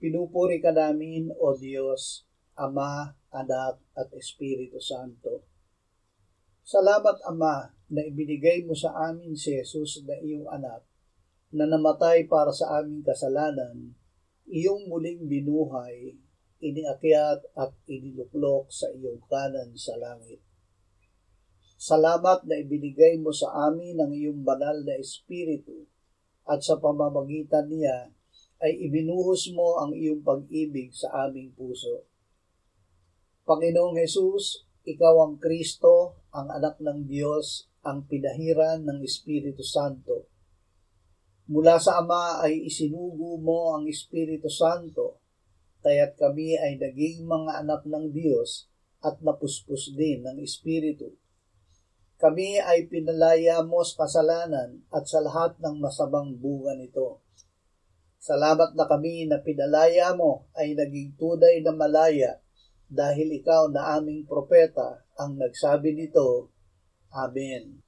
Pinupuri ka namin, O Diyos, Ama, Anak, at Espiritu Santo. Salamat, Ama, na ibinigay mo sa amin si Jesus na iyong anak, na namatay para sa aming kasalanan, iyong muling binuhay, iniakyat at iniluklok sa iyong kanan sa langit. Salamat na ibinigay mo sa amin ang iyong banal na Espiritu at sa pamamagitan niya ay ibinuhos mo ang iyong pag-ibig sa aming puso. Panginoong Jesus, ikaw ang Kristo, ang anak ng Diyos, ang pinahiran ng Espiritu Santo. Mula sa Ama ay isinugo mo ang Espiritu Santo, kaya't kami ay naging mga anak ng Diyos at napuspos din ng Espiritu. Kami ay pinalaya mo sa kasalanan at sa lahat ng masamang bunga nito. Salamat na kami na pinalaya mo ay naging tunay na malaya dahil ikaw na aming propeta ang nagsabi nito. Amen.